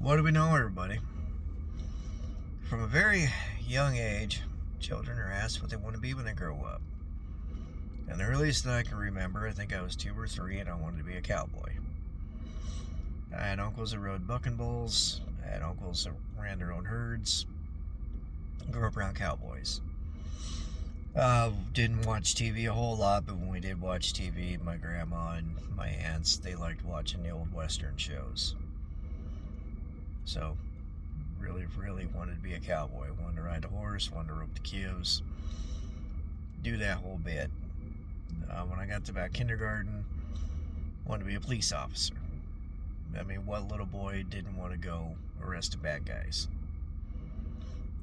What do we know, everybody? From a very young age, children are asked what they want to be when they grow up. And the earliest that I can remember, I think I was 2 or 3, and I wanted to be a cowboy. I had uncles that rode bucking bulls. I had uncles that ran their own herds. Grew up around cowboys. Didn't watch TV a whole lot, but when we did watch TV, my grandma and my aunts, they liked watching the old Western shows. So, really wanted to be a cowboy. Wanted to ride a horse, wanted to rope the calves, do that whole bit. When I got to about kindergarten, wanted to be a police officer. I mean, what little boy didn't want to go arrest the bad guys?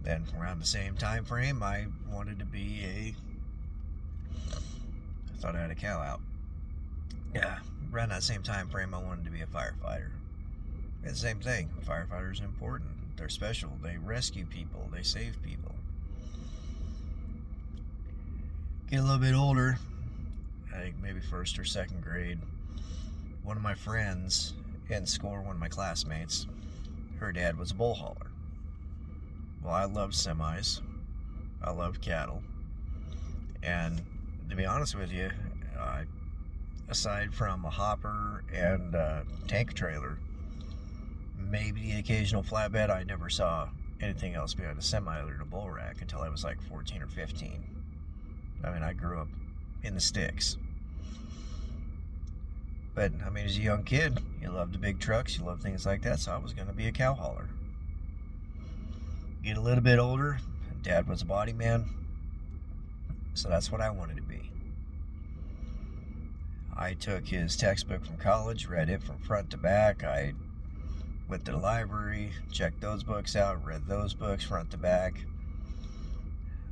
Then around the same time frame, I wanted to be I thought I had a cow out. Yeah, around that same time frame, I wanted to be a firefighter. It's the same thing. Firefighters are important. They're special. They rescue people. They save people. Get a little bit older, I think maybe first or second grade, one of my friends in school, one of my classmates, her dad was a bull hauler. Well, I loved semis. I loved cattle. And to be honest with you, aside from a hopper and a tank trailer, maybe the occasional flatbed, I never saw anything else beyond a semi other than a bull rack until I was like 14 or 15. I mean, I grew up in the sticks. But, I mean, as a young kid, you loved the big trucks, you loved things like that, so I was going to be a cow hauler. Get a little bit older, Dad was a body man, so that's what I wanted to be. I took his textbook from college, read it from front to back. I went to the library, checked those books out, read those books front to back.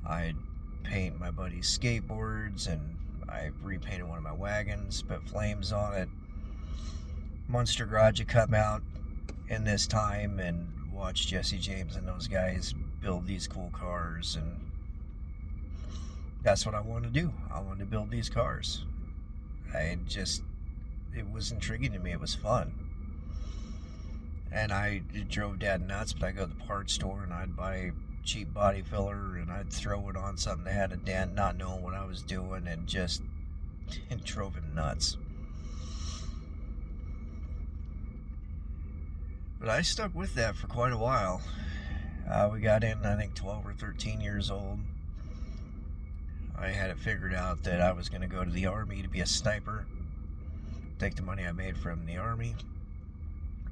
I'd paint my buddy's skateboards, and I repainted one of my wagons, put flames on it. Monster Garage had come out in this time, and watched Jesse James and those guys build these cool cars, and that's what I wanted to do. I wanted to build these cars. It was intriguing to me. It was fun. And it drove Dad nuts, but I'd go to the parts store and I'd buy cheap body filler and I'd throw it on something that had a dent, not knowing what I was doing, and it drove him nuts. But I stuck with that for quite a while. We got in, I think, 12 or 13 years old. I had it figured out that I was going to go to the Army to be a sniper. Take the money I made from the Army.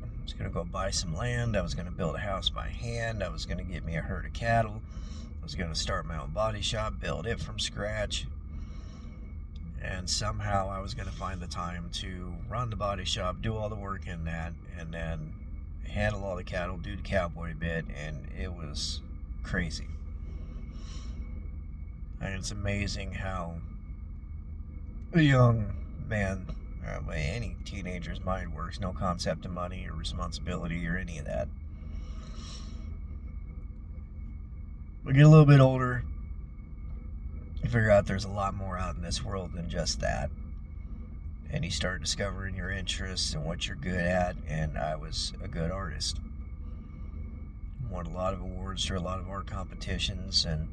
I was going to go buy some land. I was going to build a house by hand. I was going to get me a herd of cattle. I was going to start my own body shop, build it from scratch. And somehow I was going to find the time to run the body shop, do all the work in that, and then handle all the cattle, do the cowboy bit, and it was crazy. And it's amazing how a young man, any teenager's mind works. No concept of money or responsibility or any of that. We get a little bit older, you figure out there's a lot more out in this world than just that. And you start discovering your interests and what you're good at, and I was a good artist. Won a lot of awards through a lot of art competitions, and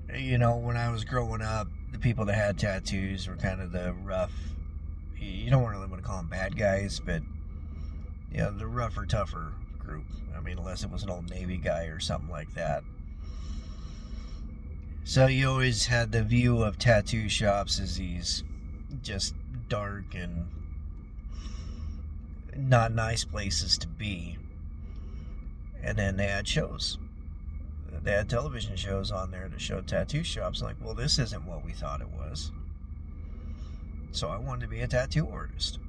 when I was growing up, the people that had tattoos were kind of the rough, you don't really want to call them bad guys, but the rougher, tougher group. I mean, unless it was an old Navy guy or something like that. So you always had the view of tattoo shops as these just dark and not nice places to be. And then they had shows. They had television shows on there to show tattoo shops. Like, well, this isn't what we thought it was. So I wanted to be a tattoo artist.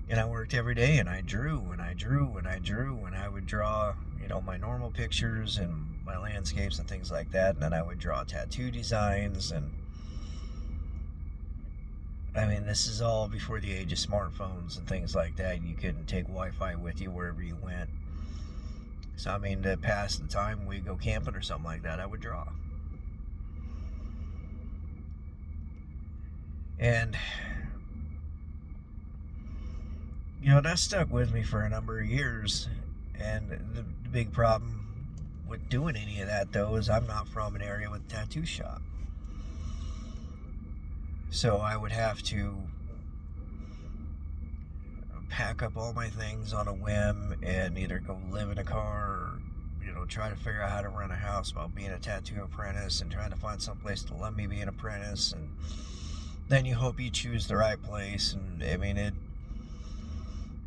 And I worked every day, and I drew, and I drew, and I drew, and I would draw, my normal pictures and my landscapes and things like that, and then I would draw tattoo designs, and I mean, this is all before the age of smartphones and things like that. You couldn't take Wi-Fi with you wherever you went. So, I mean, to pass the time, we'd go camping or something like that, I would draw. And that stuck with me for a number of years. And the big problem with doing any of that, though, is I'm not from an area with a tattoo shop. So I would have to pack up all my things on a whim and either go live in a car or, try to figure out how to run a house while being a tattoo apprentice and trying to find some place to let me be an apprentice. And then you hope you choose the right place. And I mean, it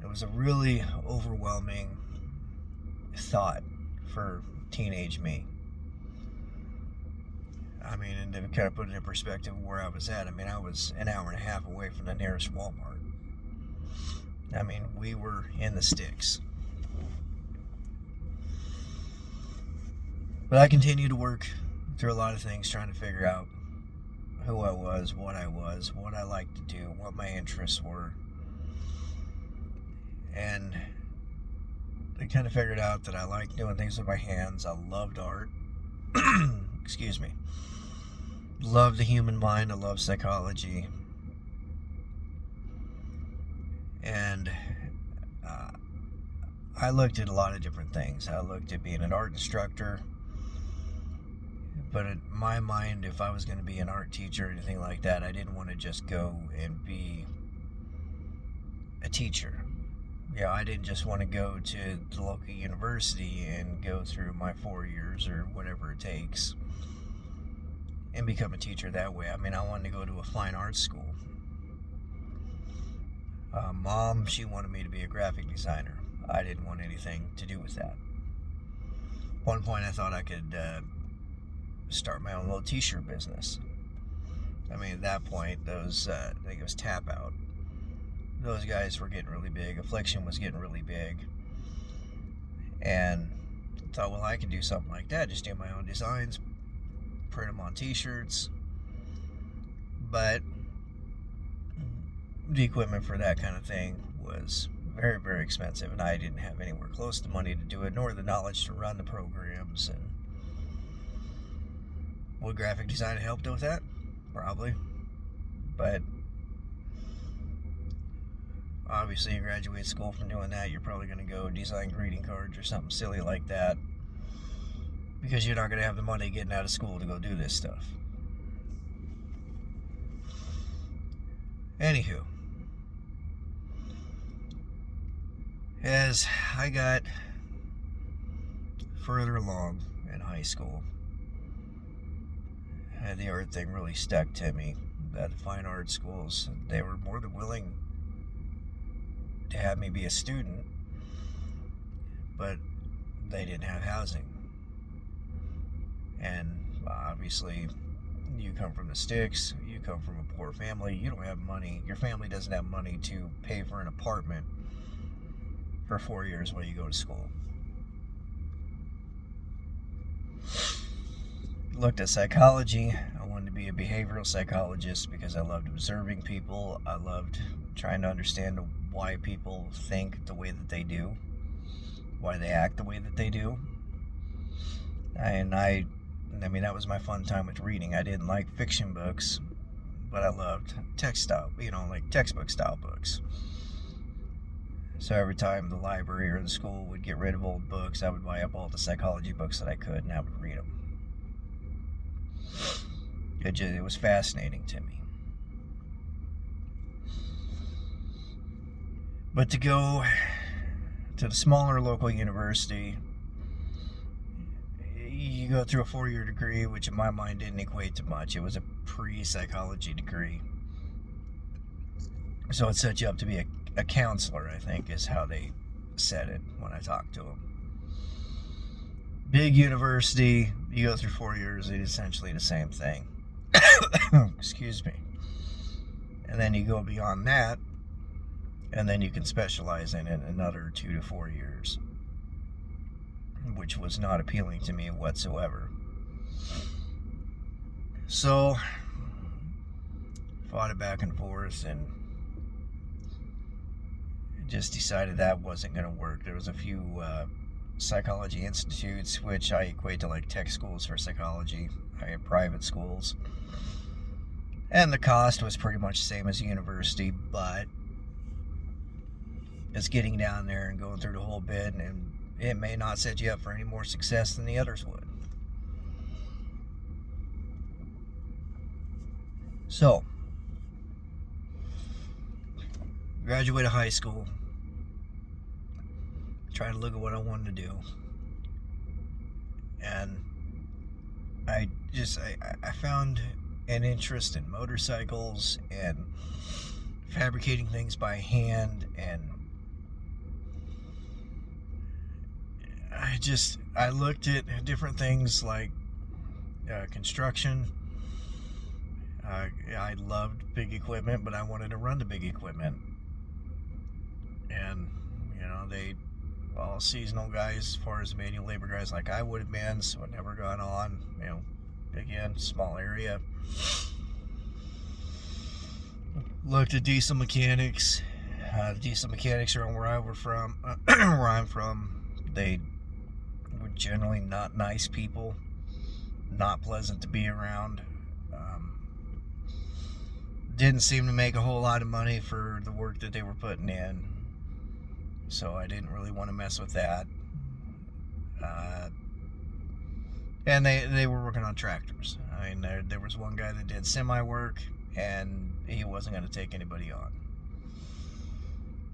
was a really overwhelming thought for teenage me. I mean, and to kind of put it in perspective where I was at, I mean, I was an hour and a half away from the nearest Walmart. I mean, we were in the sticks. But I continued to work through a lot of things, trying to figure out who I was, what I liked to do, what my interests were. And I kind of figured out that I liked doing things with my hands. I loved art. Excuse me. Love the human mind. I love psychology. And I looked at a lot of different things. I looked at being an art instructor. But in my mind, if I was going to be an art teacher or anything like that, I didn't want to just go and be a teacher. I didn't just want to go to the local university and go through my 4 years or whatever it takes and become a teacher that way. I mean, I wanted to go to a fine arts school. Mom, she wanted me to be a graphic designer. I didn't want anything to do with that. At one point, I thought I could start my own little t-shirt business. I mean, at that point, those, I think it was Tap Out. Those guys were getting really big. Affliction was getting really big. And I thought, well, I can do something like that. Just do my own designs, print them on t-shirts. But the equipment for that kind of thing was very, very expensive, and I didn't have anywhere close to money to do it, nor the knowledge to run the programs. And would graphic design help with that? Probably. But obviously, you graduate school from doing that, you're probably going to go design greeting cards or something silly like that, because you're not going to have the money getting out of school to go do this stuff. Anywho, as I got further along in high school, the art thing really stuck to me. That the fine art schools, they were more than willing to have me be a student, but they didn't have housing. And obviously, you come from the sticks, you come from a poor family, you don't have money, your family doesn't have money to pay for an apartment for 4 years while you go to school. Looked at psychology. I wanted to be a behavioral psychologist because I loved observing people. I loved trying to understand why people think the way that they do, why they act the way that they do. And I mean, that was my fun time with reading. I didn't like fiction books, but I loved textbook style books. So every time the library or the school would get rid of old books, I would buy up all the psychology books that I could, and I would read them. It was fascinating to me. But to go to the smaller local university, you go through a 4-year degree, which in my mind didn't equate to much. It was a pre-psychology degree. So it set you up to be a counselor, I think, is how they said it when I talked to them. Big university, you go through 4 years, it's essentially the same thing. Excuse me. And then you go beyond that, and then you can specialize in it another 2 to 4 years, which was not appealing to me whatsoever. So, fought it back and forth, and just decided that wasn't going to work. There was a few psychology institutes, which I equate to like tech schools for psychology. I had private schools, and the cost was pretty much the same as a university, but as getting down there and going through the whole bit, and it may not set you up for any more success than the others would. So, graduated high school, trying to look at what I wanted to do, and I found an interest in motorcycles and fabricating things by hand, and I looked at different things like construction. I loved big equipment, but I wanted to run the big equipment. And, they all seasonal guys as far as manual labor guys like I would have been, so it never got on. Again, small area. Looked at diesel mechanics. Diesel mechanics around where I'm from, they were generally not nice people, not pleasant to be around. Didn't seem to make a whole lot of money for the work that they were putting in, so I didn't really want to mess with that. And they were working on tractors. I mean, there was one guy that did semi work, and he wasn't going to take anybody on.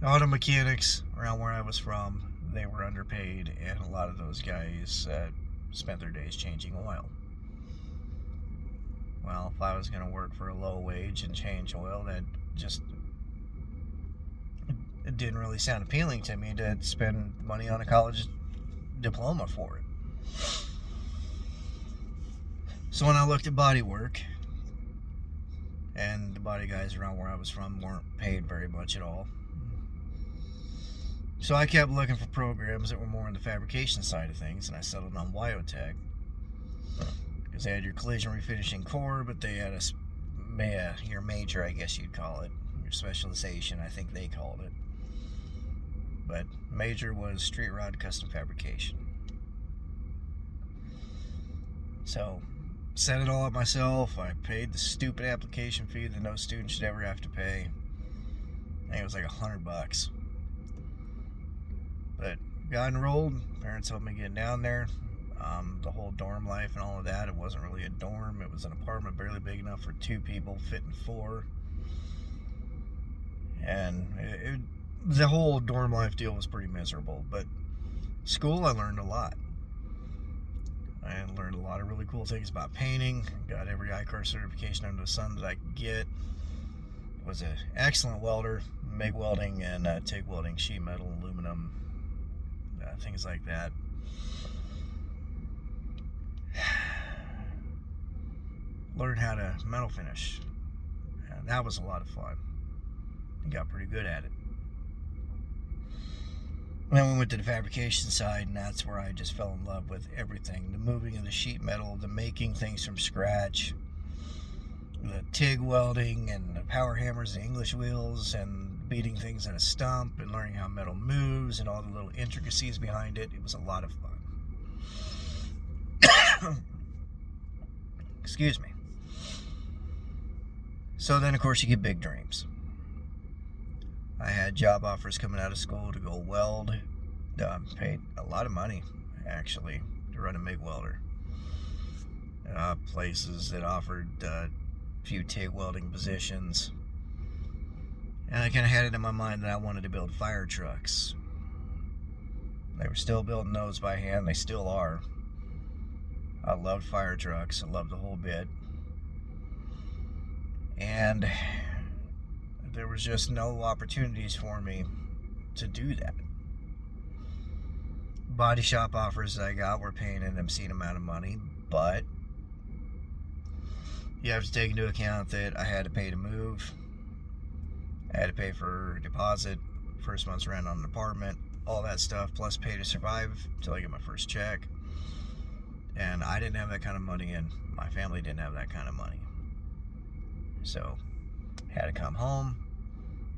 Auto mechanics around where I was from, they were underpaid, and a lot of those guys spent their days changing oil. Well, if I was going to work for a low wage and change oil, it didn't really sound appealing to me to spend money on a college diploma for it. So when I looked at body work, and the body guys around where I was from weren't paid very much at all, so I kept looking for programs that were more on the fabrication side of things, and I settled on Wyotech. Because they had your collision refinishing core, but they had your major, I guess you'd call it. Your specialization, I think they called it. But major was street rod custom fabrication. So, set it all up myself. I paid the stupid application fee that no student should ever have to pay. I think it was like $100. But got enrolled. Parents helped me get down there. The whole dorm life and all of that, it wasn't really a dorm. It was an apartment barely big enough for 2 people, fitting 4. And the whole dorm life deal was pretty miserable. But school, I learned a lot. I learned a lot of really cool things about painting. Got every ICAR certification under the sun that I could get. Was an excellent welder, MIG welding and TIG welding, sheet metal, aluminum, things like that. Learned how to metal finish, and that was a lot of fun. I got pretty good at it. Then we went to the fabrication side, and that's where I just fell in love with everything. The moving of the sheet metal, the making things from scratch, the TIG welding and the power hammers, the English wheels, and beating things in a stump, and learning how metal moves and all the little intricacies behind it. It was a lot of fun. Excuse me. So then, of course, you get big dreams. I had job offers coming out of school to go weld. Paid a lot of money, actually, to run a MIG welder. Places that offered a few TIG welding positions. And I kind of had it in my mind that I wanted to build fire trucks. They were still building those by hand. They still are. I loved fire trucks. I loved the whole bit. And there was just no opportunities for me to do that. Body shop offers that I got were paying an obscene amount of money, but you have to take into account that I had to pay to move. I had to pay for a deposit, first month's rent on an apartment, all that stuff, plus pay to survive until I get my first check. And I didn't have that kind of money, and my family didn't have that kind of money. So, had to come home.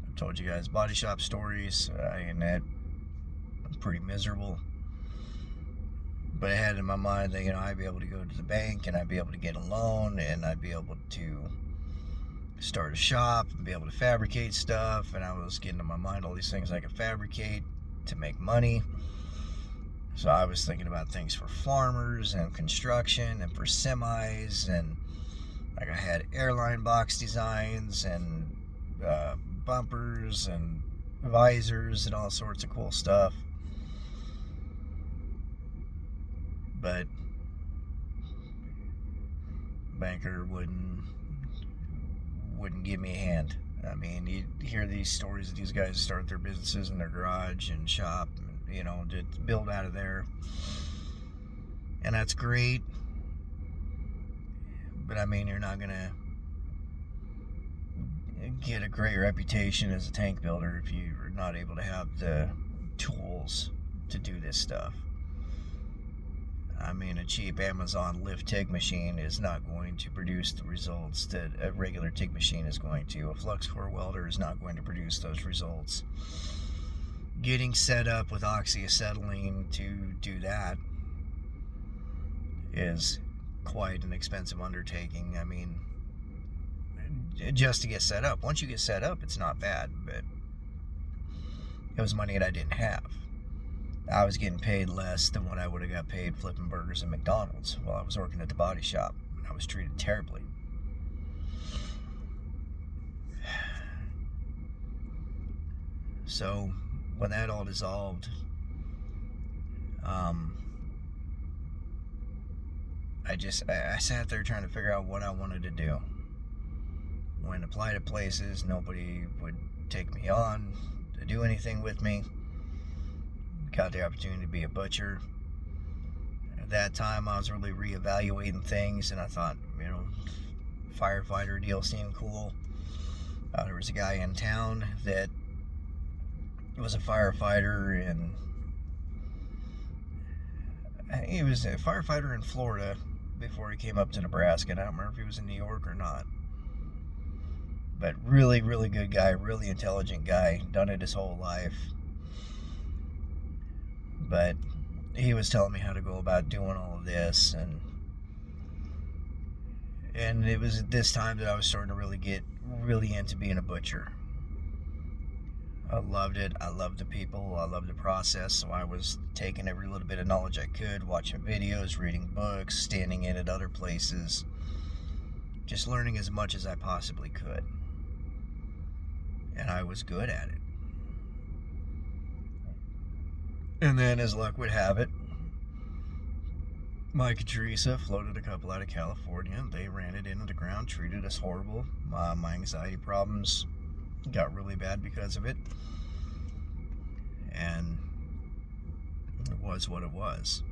I've told you guys body shop stories, and that was pretty miserable. But I had in my mind that, I'd be able to go to the bank, and I'd be able to get a loan, and I'd be able to start a shop and be able to fabricate stuff, and I was getting in my mind all these things I could fabricate to make money. So I was thinking about things for farmers and construction and for semis, and like I had airline box designs and bumpers and visors and all sorts of cool stuff. But banker wouldn't give me a hand. I mean, you hear these stories that these guys start their businesses in their garage and shop, you know, to build out of there, and that's great. But I mean, you're not gonna get a great reputation as a tank builder if you're not able to have the tools to do this stuff. I mean, a cheap Amazon lift TIG machine is not going to produce the results that a regular TIG machine is going to. A flux core welder is not going to produce those results. Getting set up with oxyacetylene to do that is quite an expensive undertaking. I mean, just to get set up. Once you get set up, it's not bad, but it was money that I didn't have. I was getting paid less than what I would have got paid flipping burgers at McDonald's while I was working at the body shop. I was treated terribly. So when that all dissolved, I sat there trying to figure out what I wanted to do. When I applied to places, nobody would take me on to do anything with me. Got the opportunity to be a butcher. At that time, I was really reevaluating things, and I thought, you know, firefighter deal seemed cool. There was a guy in town that was a firefighter, and he was a firefighter in Florida before he came up to Nebraska. And I don't remember if he was in New York or not. But really, really good guy, really intelligent guy, done it his whole life. But he was telling me how to go about doing all of this, and it was at this time that I was starting to really get really into being a butcher. I loved it. I loved the people. I loved the process. So I was taking every little bit of knowledge I could, watching videos, reading books, standing in at other places, just learning as much as I possibly could. And I was good at it. And then, as luck would have it, Mike and Teresa floated a couple out of California. They ran it into the ground, treated us horrible. My anxiety problems got really bad because of it. And it was what it was.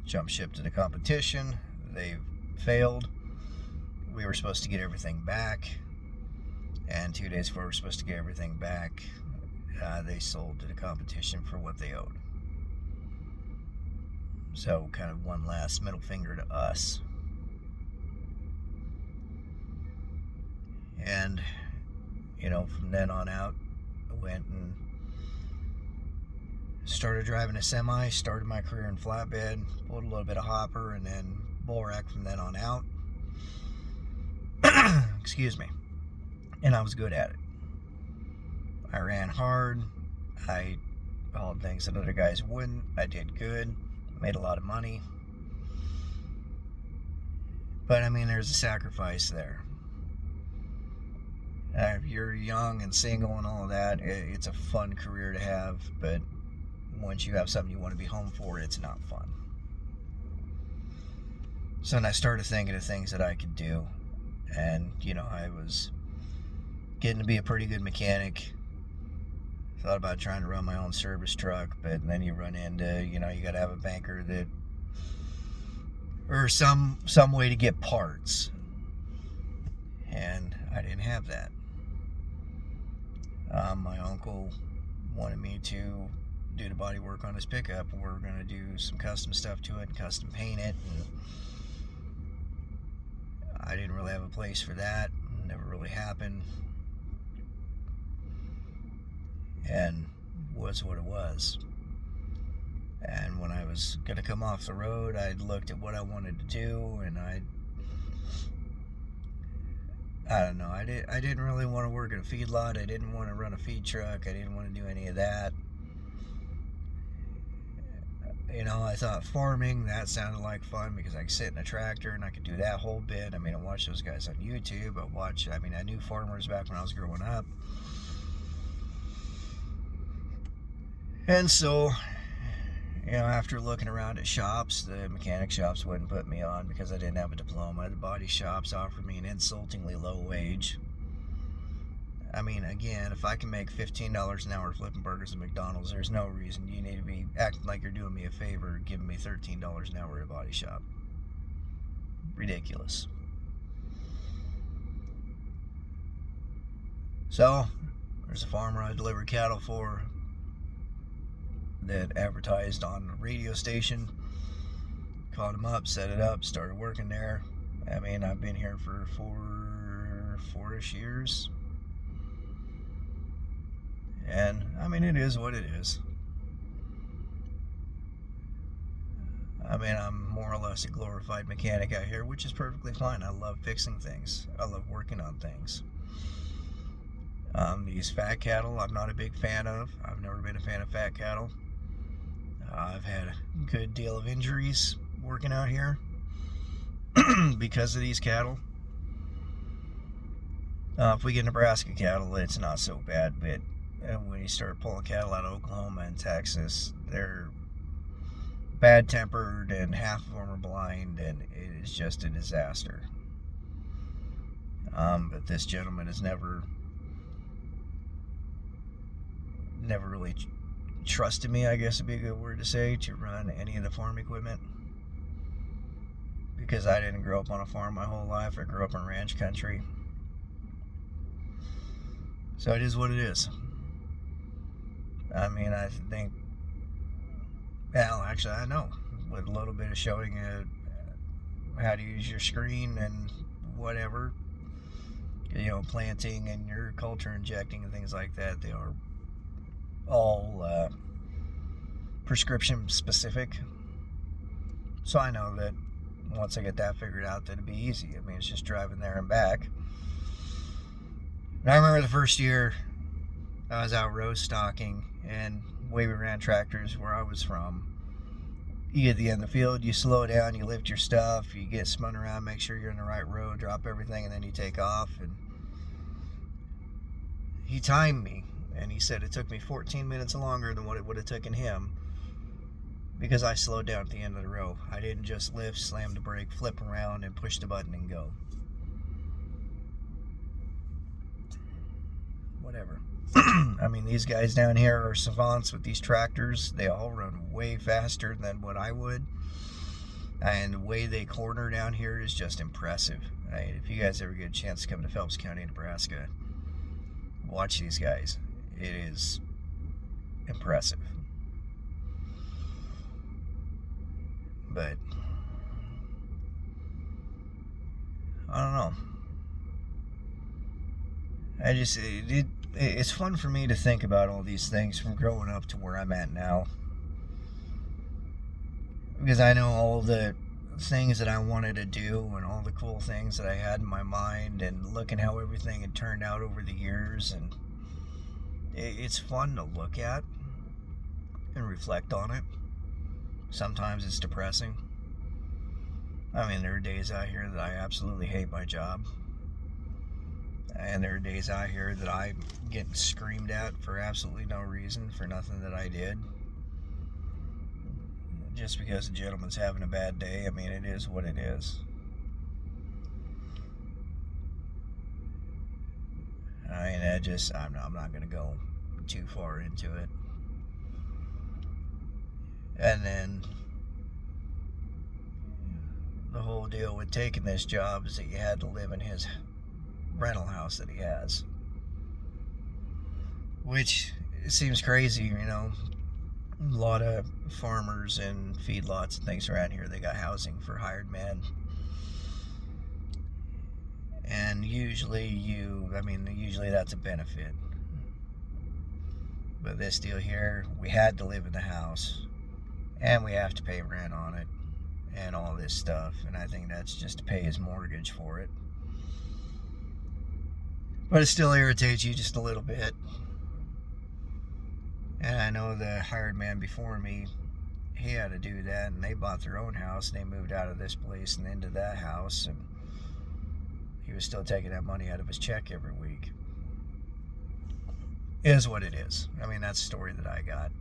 Jumped ship to the competition. They failed. We were supposed to get everything back. And 2 days before we were supposed to get everything back, they sold to the competition for what they owed. So, kind of one last middle finger to us. And, you know, from then on out, I went and started driving a semi, started my career in flatbed, pulled a little bit of hopper, and then bull rack from then on out. Excuse me. And I was good at it. I ran hard. I hauled things that other guys wouldn't. I did good. Made a lot of money. But I mean, there's a sacrifice there. If you're young and single and all of that, it's a fun career to have, but once you have something you want to be home for, it's not fun. So then I started thinking of things that I could do, and you know, I was getting to be a pretty good mechanic. Thought about trying to run my own service truck, but then you run into, you know, you got to have a banker that, or some way to get parts, and I didn't have that. My uncle wanted me to do the body work on his pickup, and we were going to do some custom stuff to it and custom paint it, and I didn't really have a place for that. It never really happened. And was what it was. And when I was going to come off the road, I looked at what I wanted to do, and I don't know. I didn't really want to work in a feedlot. I didn't want to run a feed truck. I didn't want to do any of that. You know, I thought farming, that sounded like fun because I could sit in a tractor and I could do that whole bit. I mean, I watched those guys on YouTube. I knew farmers back when I was growing up. And so, you know, after looking around at shops, the mechanic shops wouldn't put me on because I didn't have a diploma. The body shops offered me an insultingly low wage. I mean, again, if I can make $15 an hour flipping burgers at McDonald's, there's no reason you need to be acting like you're doing me a favor, giving me $13 an hour at a body shop. Ridiculous. So, there's a farmer I delivered cattle for that advertised on a radio station. Called him up, set it up, started working there. I mean, I've been here for four-ish years. And, I mean, it is what it is. I mean, I'm more or less a glorified mechanic out here, which is perfectly fine. I love fixing things. I love working on things. These fat cattle, I'm not a big fan of. I've never been a fan of fat cattle. I've had a good deal of injuries working out here because of these cattle. If we get Nebraska cattle, it's not so bad, but when you start pulling cattle out of Oklahoma and Texas, they're bad-tempered and half of them are blind, and it is just a disaster. But this gentleman has never really trusted me, I guess would be a good word to say, to run any of the farm equipment. Because I didn't grow up on a farm my whole life. I grew up in ranch country. So it is what it is. I mean, I think, well, actually, I know. With a little bit of showing how to use your screen and whatever, you know, planting and your culture injecting and things like that, they are all prescription specific. So I know that once I get that figured out, that it'd be easy. I mean, it's just driving there and back. And I remember the first year I was out row stocking, and the way we ran tractors where I was from, you get to the end of the field, you slow down, you lift your stuff, you get spun around, make sure you're in the right row, drop everything, and then you take off. And he timed me, and he said it took me 14 minutes longer than what it would have taken him because I slowed down at the end of the row. I didn't just lift, slam the brake, flip around, and push the button and go. Whatever. I mean, these guys down here are savants with these tractors. They all run way faster than what I would. And the way they corner down here is just impressive. If you guys ever get a chance to come to Phelps County, Nebraska, watch these guys. It is impressive. But I don't know. It's fun for me to think about all these things from growing up to where I'm at now. Because I know all the things that I wanted to do and all the cool things that I had in my mind, and looking how everything had turned out over the years. And it's fun to look at and reflect on it. Sometimes it's depressing. I mean, there are days out here that I absolutely hate my job. And there are days out here that I'm getting screamed at for absolutely no reason, for nothing that I did. Just because a gentleman's having a bad day. I mean, it is what it is. I mean, I'm not going to go too far into it. And then the whole deal with taking this job is that you had to live in his rental house that he has, which seems crazy. You know, a lot of farmers and feedlots and things around here, they got housing for hired men, and usually that's a benefit. But this deal here, we had to live in the house, and we have to pay rent on it and all this stuff, and I think that's just to pay his mortgage for it. But it still irritates you just a little bit. And I know the hired man before me, he had to do that, and they bought their own house, and they moved out of this place and into that house, and he was still taking that money out of his check every week. It is what it is. I mean, that's the story that I got.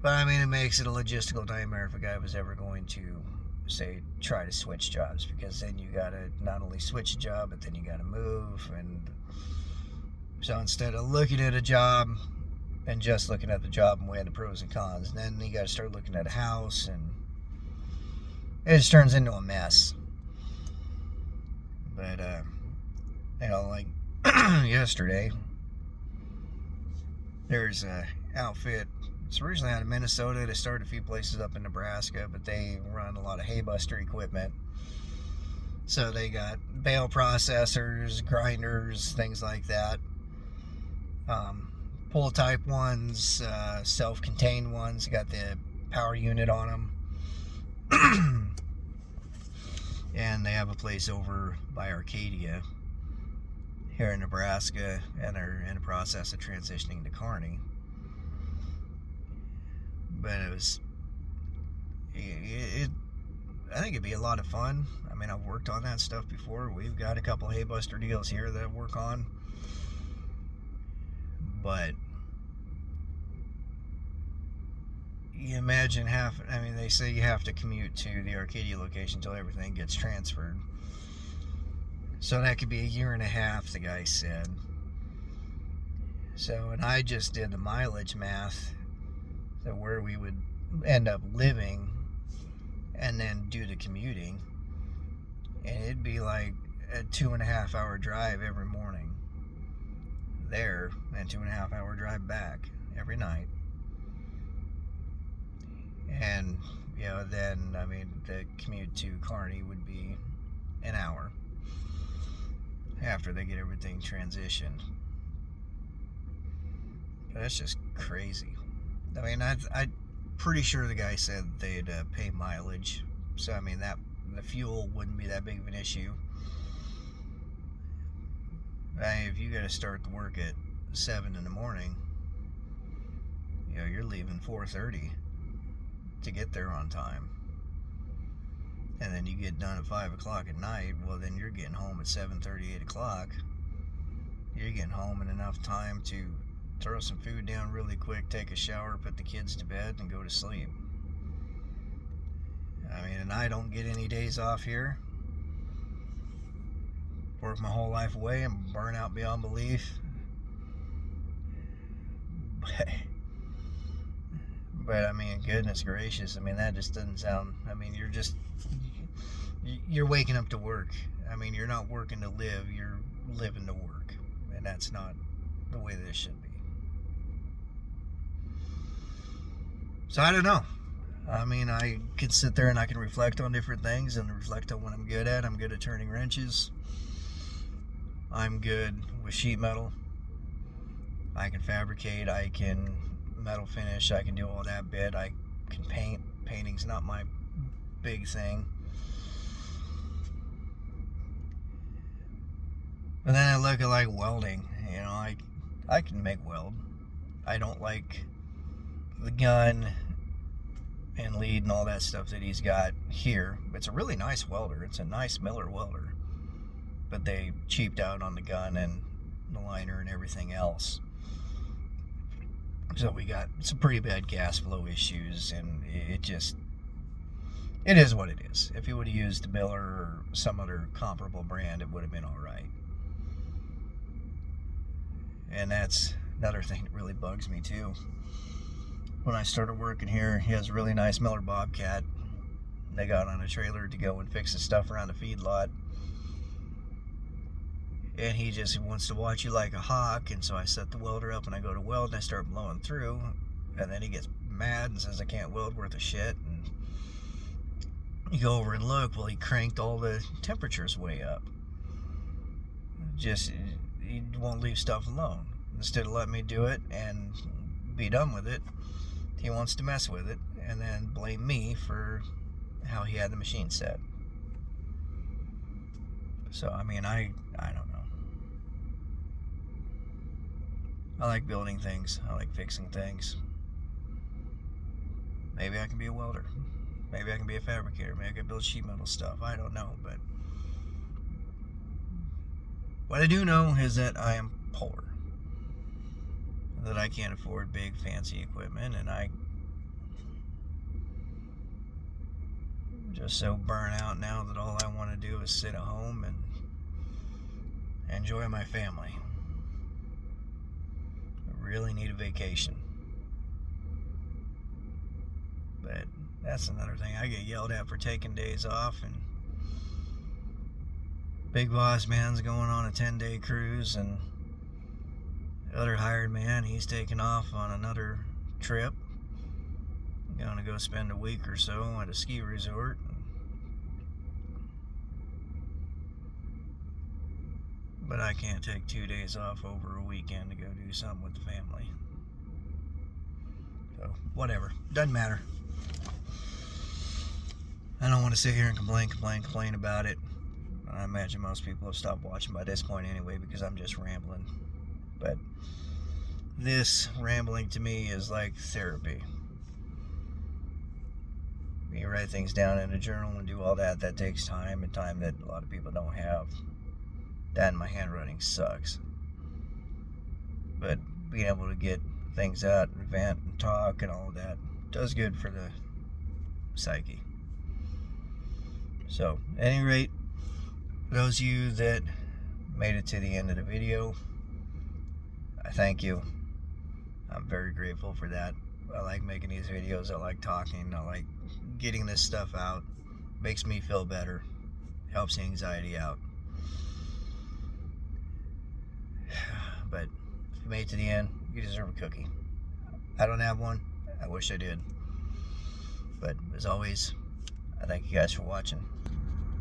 But I mean, it makes it a logistical nightmare if a guy was ever going to, say, try to switch jobs, because then you gotta not only switch a job, but then you gotta move. And so instead of looking at a job and just looking at the job and weighing the pros and cons, then you gotta start looking at a house, and it just turns into a mess. But you know, like yesterday, there's a outfit. It's originally out of Minnesota. They started a few places up in Nebraska, but they run a lot of hay buster equipment. So they got bale processors, grinders, things like that. Pull type ones, self-contained ones. Got the power unit on them. And they have a place over by Arcadia here in Nebraska, and they're in the process of transitioning to Kearney. But I think it'd be a lot of fun. I mean, I've worked on that stuff before. We've got a couple hay buster deals here that I work on. But you imagine they say you have to commute to the Arcadia location until everything gets transferred. So that could be 1.5 years, the guy said. So, and I just did the mileage math, so where we would end up living and then do the commuting, and it'd be like a 2.5 hour drive every morning there, and 2.5 hour drive back every night. And you know, then I mean, the commute to Kearney would be an hour after they get everything transitioned. But that's just crazy. I mean, I'm pretty sure the guy said they'd pay mileage, so I mean that the fuel wouldn't be that big of an issue. I mean, if you got to start the work at 7 in the morning, you know, you're leaving 4:30 to get there on time, and then you get done at 5 o'clock at night. Well, then you're getting home at 7:30, 8 o'clock. You're getting home in enough time to throw some food down really quick, take a shower, put the kids to bed, and go to sleep. I mean, and I don't get any days off here. Work my whole life away and burn out beyond belief. But I mean, goodness gracious, I mean, that just doesn't sound, I mean, you're waking up to work. I mean, you're not working to live, you're living to work. And that's not the way this should be. So I don't know. I mean, I can sit there and I can reflect on different things and reflect on what I'm good at. I'm good at turning wrenches. I'm good with sheet metal. I can fabricate. I can metal finish. I can do all that bit. I can paint. Painting's not my big thing. But then I look at like welding. You know, I can make weld. I don't like the gun and lead and all that stuff that he's got here. It's a really nice welder. It's a nice Miller welder, but they cheaped out on the gun and the liner and everything else. So we got some pretty bad gas flow issues, and it is what it is. If he would have used Miller or some other comparable brand, it would have been all right. And that's another thing that really bugs me too. When I started working here, he has a really nice Miller Bobcat. They got on a trailer to go and fix the stuff around the feedlot. And he just wants to watch you like a hawk, and so I set the welder up and I go to weld and I start blowing through, and then he gets mad and says I can't weld worth of shit. And you go over and look, well, he cranked all the temperatures way up. Just, he won't leave stuff alone. Instead of letting me do it and be done with it, he wants to mess with it and then blame me for how he had the machine set. So, I mean, I don't know. I like building things. I like fixing things. Maybe I can be a welder. Maybe I can be a fabricator. Maybe I can build sheet metal stuff. I don't know, but what I do know is that I am poor. That I can't afford big fancy equipment, and I just so burnt out now that all I want to do is sit at home and enjoy my family. I really need a vacation. But that's another thing. I get yelled at for taking days off, and Big Boss Man's going on a 10-day cruise, and the other hired man, he's taking off on another trip. Going to go spend a week or so at a ski resort. But I can't take 2 days off over a weekend to go do something with the family. So, whatever. Doesn't matter. I don't want to sit here and complain about it. I imagine most people have stopped watching by this point anyway because I'm just rambling. But this rambling to me is like therapy. You write things down in a journal and do all that. That takes time, and time that a lot of people don't have. That and my handwriting sucks. But being able to get things out and vent and talk and all that does good for the psyche. So, at any rate, those of you that made it to the end of the video, I thank you. I'm very grateful for that. I like making these videos. I like talking. I like getting this stuff out. Makes me feel better. Helps the anxiety out. But if you made it to the end, you deserve a cookie. I don't have one. I wish I did. But as always, I thank you guys for watching.